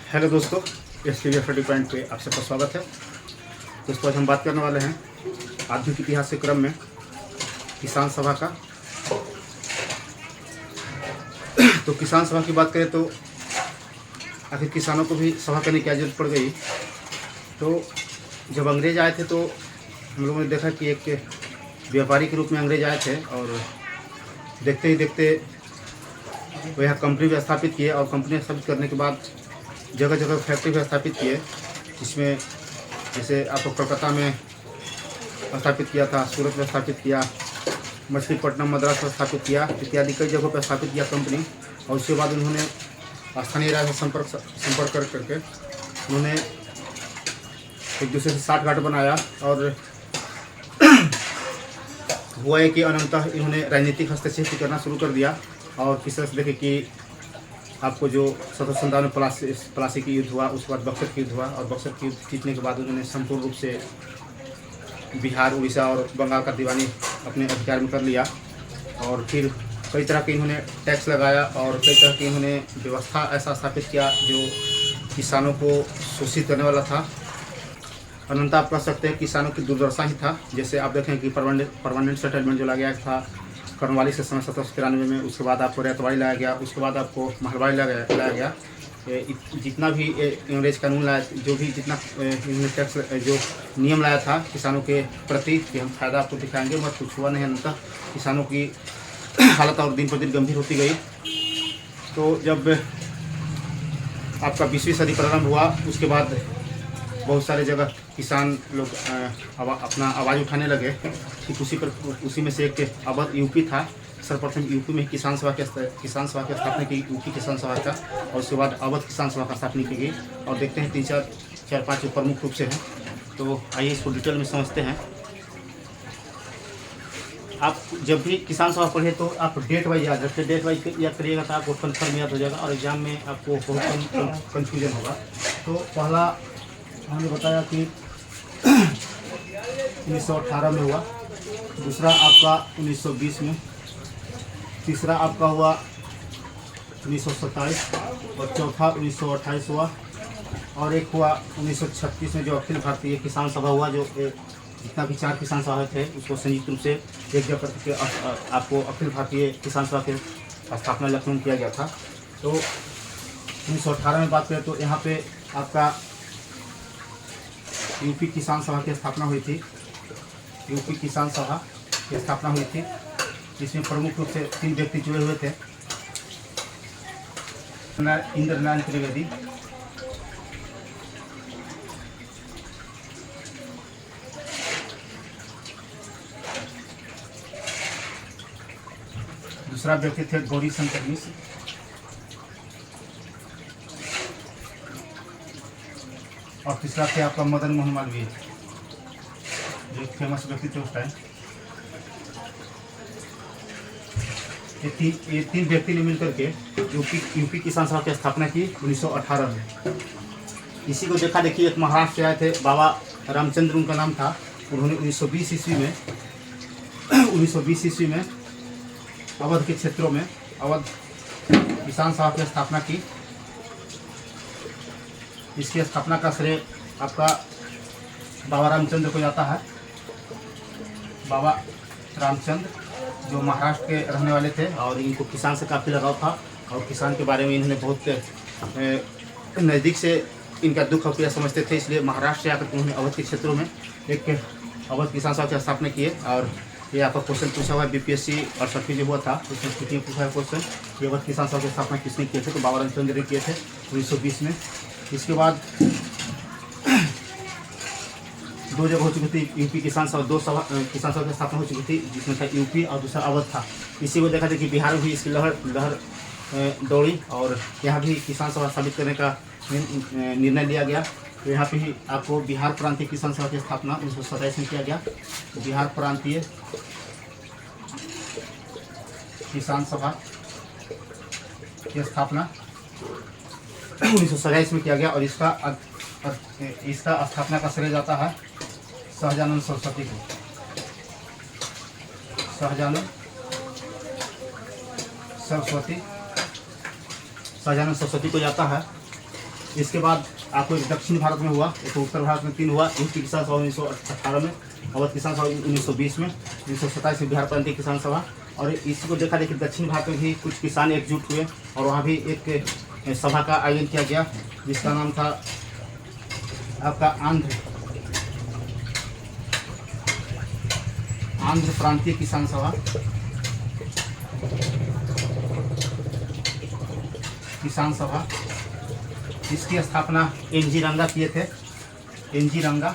Hello दोस्तों, STV study point पे आप सबका स्वागत है। दोस्तों, आज हम बात करने वाले हैं आधुनिक इतिहास के क्रम में किसान सभा का। तो किसान सभा की बात करें तो आखिर किसानों को भी सभा करने की जरूरत पड़ गई। तो जब अंग्रेज आए थे तो हम लोगों ने देखा कि एक व्यापारी के रूप में अंग्रेज आए थे और देखते ही देखते वो यहाँ कंपनी भी स्थापित किए और कंपनी स्थापित करने के बाद जगह जगह फैक्ट्री भी स्थापित किए, जिसमें जैसे आपको कोलकाता में स्थापित किया था, सूरत में स्थापित किया, मछलीपट्टनम मद्रास में स्थापित किया, इत्यादि कई जगहों पर स्थापित किया कंपनी। और उसके बाद उन्होंने स्थानीय राज से संपर्क करके उन्होंने एक दूसरे से साठगांठ बनाया और हुआ है कि अनंतः इन्होंने राजनीतिक हस्तक्षेप करना शुरू कर दिया। और किस तरह से देखे कि आपको जो 1757 में प्लासी की युद्ध हुआ, उसके बाद बक्सर की युद्ध हुआ और बक्सर की युद्ध जीतने के बाद उन्होंने संपूर्ण रूप से बिहार, उड़ीसा और बंगाल का दीवानी अपने अधिकार में कर लिया। और फिर कई तरह के इन्होंने टैक्स लगाया और कई तरह की इन्होंने व्यवस्था ऐसा स्थापित किया जो किसानों को शोषित करने वाला था। अनंत आप कह सकते हैं किसानों की दुर्दशा ही था। जैसे आप देखें कि परमानेंट सेटलमेंट जो लाया गया था कर्नवाली से सन 1793 में, उसके बाद आपको रैतवाड़ी लाया गया, उसके बाद आपको महलवाड़ी लाया गया। जितना भी अंग्रेज कानून लाया, जो भी जितना इन्होंने टैक्स जो नियम लाया था किसानों के प्रति कि हम फायदा आपको दिखाएंगे, मगर कुछ हुआ नहीं। अंततः किसानों की हालत और दिन पर दिन गंभीर होती गई। तो जब आपका 20वीं सदी प्रारंभ हुआ, उसके बाद बहुत सारे जगह किसान लोग अपना आवाज़ उठाने लगे। ठीक उसी में से एक अवध यूपी था। सर्वप्रथम यूपी में किसान सभा की स्थापना की, यूपी किसान सभा का, और उसके बाद अवध किसान सभा का स्थापना की गई। और देखते हैं 3-4-5 प्रमुख रूप से हैं। तो आइए इसको डिटेल में समझते हैं। आप जब भी किसान सभा पढ़े तो आप डेट वाइज याद रखिए। डेट वाइज याद करिएगा तो आपको कन्फर्म याद हो जाएगा और एग्जाम में आपको बहुत कम कन्फ्यूजन होगा। तो पहला हमने बताया कि 1918 में हुआ, दूसरा आपका 1920 में, तीसरा आपका हुआ 1927 और चौथा 1928 हुआ, और एक हुआ 1936 में जो अखिल भारतीय किसान सभा हुआ। जो जितना भी 4 किसान सभा थे उसको संयुक्त रूप से एक जगह करके आपको अखिल भारतीय किसान सभा की स्थापना लखनऊ में किया गया था। तो 1918 में बात करें तो यहाँ पे आपका यूपी किसान सभा की स्थापना हुई थी। यूपी किसान सभा की स्थापना हुई थी, जिसमें प्रमुख रूप से 3 व्यक्ति जुड़े हुए थे। इंद्रनारायण त्रिवेदी, दूसरा व्यक्ति थे गौरी शंकर मिश्र, और तीसरा थे आपका मदन मोहन मालवीय, जो फेमस व्यक्ति थे उस टाइम। ये 3 व्यक्ति ने मिलकर के यूपी किसान सभा की स्थापना की 1918 में। इसी को देखा देखिए एक महाराष्ट्र से आए थे, बाबा रामचंद्र उनका नाम था। उन्होंने 1920 ईस्वी में अवध के क्षेत्रों में अवध किसान सभा की स्थापना की। इसकी स्थापना का श्रेय आपका बाबा रामचंद्र को जाता है। बाबा रामचंद्र जो महाराष्ट्र के रहने वाले थे और इनको किसान से काफ़ी लगाव था और किसान के बारे में इन्होंने बहुत नज़दीक से इनका दुख और पीड़ा समझते थे। इसलिए महाराष्ट्र से आकर उन्होंने अवध के क्षेत्रों में एक अवध किसान सभा की स्थापना किए। और ये आपका क्वेश्चन पूछा हुआ है BPSC 68 जो हुआ था उसमें स्थिति पूछा है क्वेश्चन, ये अवध किसान सभा की स्थापना किसने किए थे? तो बाबा रामचंद्र ने किए थे 1920 में। इसके बाद 2 जगह हो चुकी थी यूपी किसान सभा, 2 किसान सभा की स्थापना हो चुकी थी, जिसमें था यूपी और दूसरा अवध था। इसी को देखा था कि बिहार में भी इसकी लहर दौड़ी और यहाँ भी किसान सभा स्थापित करने का निर्णय लिया गया। तो यहाँ पे ही आपको बिहार प्रांतीय किसान सभा की स्थापना 1927 में किया गया। तो बिहार प्रांतीय किसान सभा की स्थापना 1927 में किया गया और इसका स्थापना का श्रेय जाता है सहजानंद सरस्वती को। सहजानंद सरस्वती को जाता है। इसके बाद आपको एक दक्षिण भारत में हुआ, एक उत्तर भारत में 3 हुआ। यूपी किसान सभा 1918 में, अवध किसान सभा 1920 में, 1927 में बिहार प्रांतीय किसान सभा। और इसी को देखा देखिए दक्षिण भारत में भी कुछ किसान एकजुट हुए और वहाँ भी एक सभा का आयोजन किया गया जिसका नाम था आपका आंध्र प्रांतीय किसान सभा। इसकी स्थापना एनजी रंगा किए थे। एनजी रंगा।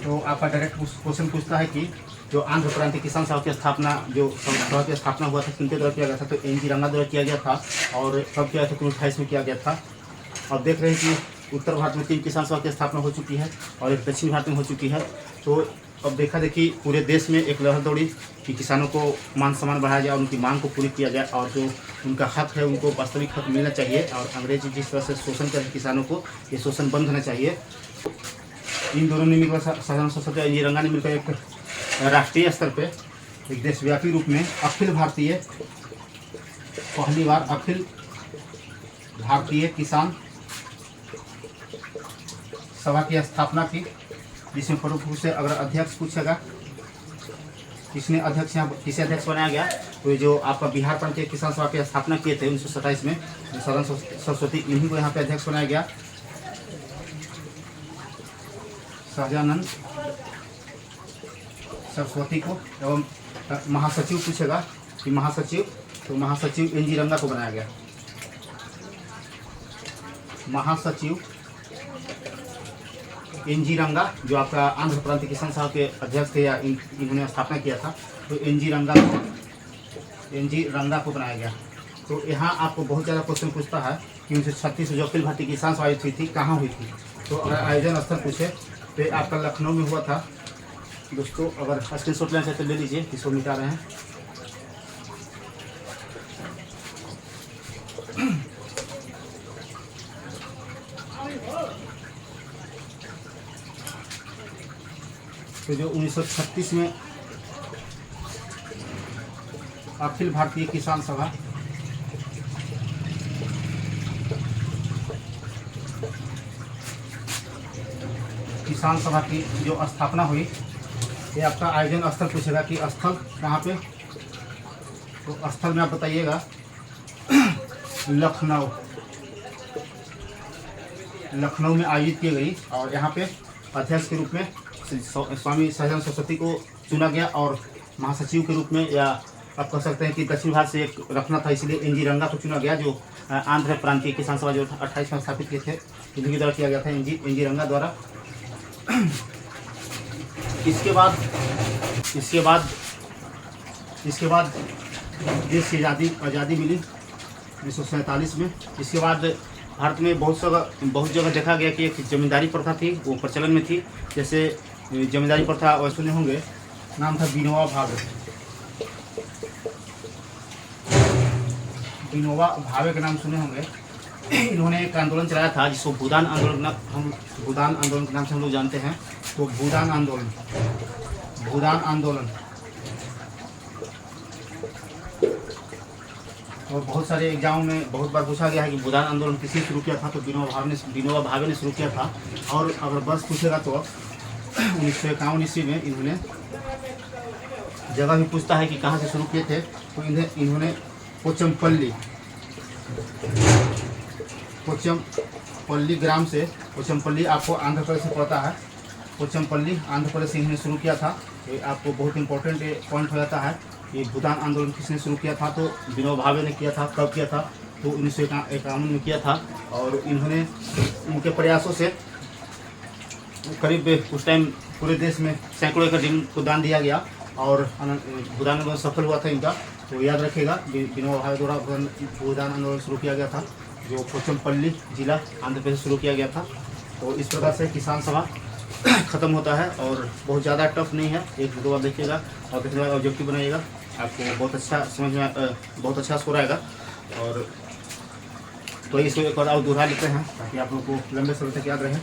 तो आपका डायरेक्ट क्वेश्चन पूछता है कि जो आंध्र प्रांतीय किसान सभा की स्थापना, जो सभा की स्थापना हुआ था किनके द्वारा किया गया था, तो एनजी रंगा द्वारा किया गया था। और कब किया था, 1928 में किया गया था। अब देख रहे हैं कि उत्तर भारत में 3 किसान सभा की स्थापना हो चुकी है और एक दक्षिण भारत में हो चुकी है। तो अब देखा देखी पूरे देश में एक लहर दौड़ी कि किसानों को मान सम्मान बढ़ाया जाए, उनकी मांग को पूरी किया जाए और जो उनका हक है उनको वास्तविक हक मिलना चाहिए। और अंग्रेजी जिस तरह से शोषण कर किसानों को, ये शोषण बंद होना चाहिए। इन दोनों ने मिलकर साधारण संसद एनजी रंगा ने मिलकर एक राष्ट्रीय स्तर पे एक देशव्यापी रूप में अखिल भारतीय, पहली बार अखिल भारतीय किसान सभा की स्थापना की, जिसमें प्रमुख रूप से अगर अध्यक्ष पूछेगा किसने अध्यक्ष, यहाँ किसे अध्यक्ष बनाया गया, तो ये जो आपका बिहार प्रांतीय किसान सभा की स्थापना किए थे 1927 में, सदन सरस्वती, इन्हीं को यहाँ पे अध्यक्ष बनाया गया। सहजानंद सरस्वती को। एवं महासचिव पूछेगा कि महासचिव, तो महासचिव एनजी रंगा को बनाया गया। महासचिव एनजी रंगा, जो आपका आंध्र प्रांतीय किसान सभा के अध्यक्ष थे या इन्होंने स्थापना किया था, तो एनजी रंगा को बनाया गया। तो यहाँ आपको बहुत ज़्यादा क्वेश्चन पूछता है कि 1936 जो अखिल भारतीय किसान सभा हुई थी कहाँ हुई थी। तो अगर आयोजन स्थल पूछे तो आपका लखनऊ में हुआ था। दोस्तों अगर स्क्रीनशॉट लेना चाहते तो ले लीजिए, इसको मिटा रहे हैं। तो जो 1936 में अखिल भारतीय किसान सभा की जो स्थापना हुई, ये आपका आयोजन स्थल पूछेगा कि स्थल कहाँ पे, तो स्थल में आप बताइएगा लखनऊ में आयोजित की गई। और यहाँ पे अध्यक्ष के रूप में स्वामी सहजानंद सरस्वती को चुना गया और महासचिव के रूप में, या आप कह सकते हैं कि दक्षिण भारत से एक रखना था, इसलिए एनजी रंगा को चुना गया, जो आंध्र प्रांतीय किसान सभा जो 28 में स्थापित किए थे, इनके द्वारा किया गया था, एनजी रंगा द्वारा। इसके बाद देश की आज़ादी मिली 1947 में। इसके बाद भारत में बहुत जगह देखा गया कि एक जमींदारी प्रथा थी, वो प्रचलन में थी। जैसे जमींदारी प्रथा वह सुने होंगे, नाम था विनोबा भावे का नाम सुने होंगे। इन्होंने एक आंदोलन चलाया था जिसको भूदान आंदोलन के नाम से हम लोग जानते हैं। तो भूदान आंदोलन और बहुत सारे एग्जाम में बहुत बार पूछा गया है कि भूदान आंदोलन किसने शुरू किया था, तो विनोबा भावे ने शुरू किया था। और अगर बस पूछेगा तो 1951 ईस्वी में इन्होंने, जगह भी पूछता है कि कहाँ से शुरू किए थे, तो इन्होंने पोचमपल्ली ग्राम से, पोचमपल्ली आपको आंध्र प्रदेश से पड़ता है, पोचमपल्ली आंध्र प्रदेश से इन्होंने शुरू किया था। तो आपको बहुत इंपॉर्टेंट पॉइंट हो जाता है कि भूदान आंदोलन किसने शुरू किया था, तो विनोबा भावे ने किया था। कब किया था, तो 1951 में किया था। और इन्होंने, उनके प्रयासों से करीब उस टाइम पूरे देश में सैकड़ों एकड़ जमीन को दान दिया गया और भूदान आंदोलन सफल हुआ था इनका। तो याद रखिएगा, विनोबा भावे द्वारा भूदान आंदोलन शुरू किया गया था, जो पोचमपल्ली जिला आंध्र प्रदेश शुरू किया गया था। तो इस प्रकार से किसान सभा ख़त्म होता है और बहुत ज़्यादा टफ नहीं है। एक दो बार देखिएगा और देखने के बाद ऑब्जेक्टिव बनाइएगा, आपको बहुत अच्छा समझ में, बहुत अच्छा स्कोर आएगा। और तो इसको एक बार और दोहरा लेते हैं ताकि आप लोग को लंबे समय तक याद रहे।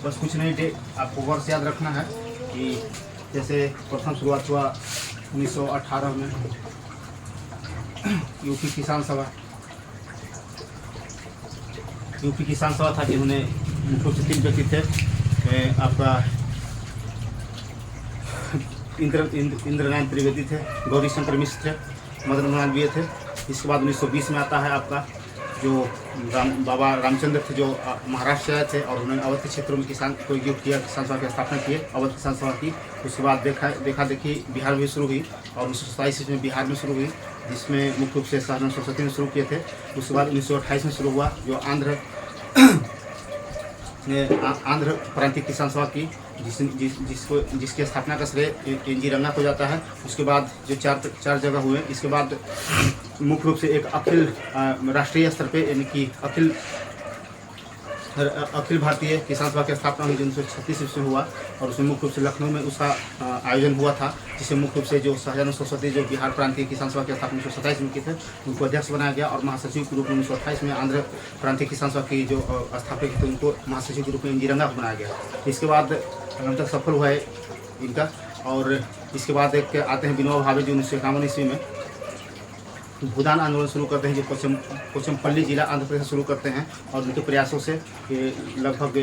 बस कुछ नहीं, आपको वर्ष याद रखना है कि जैसे प्रथम शुरुआत हुआ 1918 में यूपी किसान सभा, यूपी किसान सभा था, जिन्होंने मुख्य रूप से 3 व्यक्ति थे। आपका इंद्रनारायण त्रिवेदी थे, गौरी शंकर मिश्र थे, मदन मोहन मालवीय थे। इसके बाद 1920 में आता है आपका जो बाबा रामचंद्र थे, जो महाराष्ट्र से आए थे और उन्होंने अवध के क्षेत्रों में किसान को एकजुट किया, किसान सभा की स्थापना किए, अवध किसान सभा की। उसके बाद देखा देखी बिहार में शुरू हुई और 1927 में बिहार में शुरू हुई, जिसमें मुख्य रूप से सहारनपुर सरस्वती ने शुरू किए थे। उसके बाद 1928 में शुरू हुआ जो आंध्र प्रांतीय किसान सभा की, जिसकी स्थापना का श्रेय एन जी रंगा को जाता है। उसके बाद जो चार जगह हुए, इसके बाद मुख्य रूप से एक अखिल राष्ट्रीय स्तर पे, यानी कि अखिल भारतीय किसान सभा की स्थापना हुई, जो 1936 ईस्वी में हुआ और उसमें मुख्य रूप से लखनऊ में उसका आयोजन हुआ था, जिससे मुख्य रूप से जो सहजानंद सरस्वती, जो बिहार प्रांतीय किसान सभा की स्थापना 1927 में की थे, उनको अध्यक्ष बनाया गया और महासचिव के रूप में 1928 में आंध्र प्रांतीय किसान सभा की जो स्थापक थे, उनको महासचिव के रूप में एन जी रंगा को बनाया गया। इसके बाद हम तक सफल हुआ है इनका। और इसके बाद एक आते हैं विनोबा भावे, जो 1951 ईस्वी में भूदान आंदोलन शुरू करते हैं, जो पोचमपल्ली जिला आंध्र प्रदेश से शुरू करते हैं और उनके प्रयासों से लगभग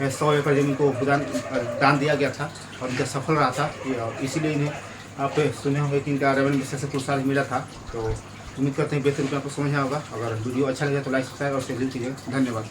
100 एकड़ जमीन को भूदान दान दिया गया था और इनका सफल रहा था। इसीलिए इन्हें आप सुने होंगे कि इनका रेवेन्यू मिनिस्टर से पुरस्कार मिला था। तो उम्मीद करते हैं बेहतर रूप में आपको समझ आया होगा। अगर वीडियो अच्छा लगे तो लाइक, सब्सक्राइब और शेयर कीजिएगा। धन्यवाद।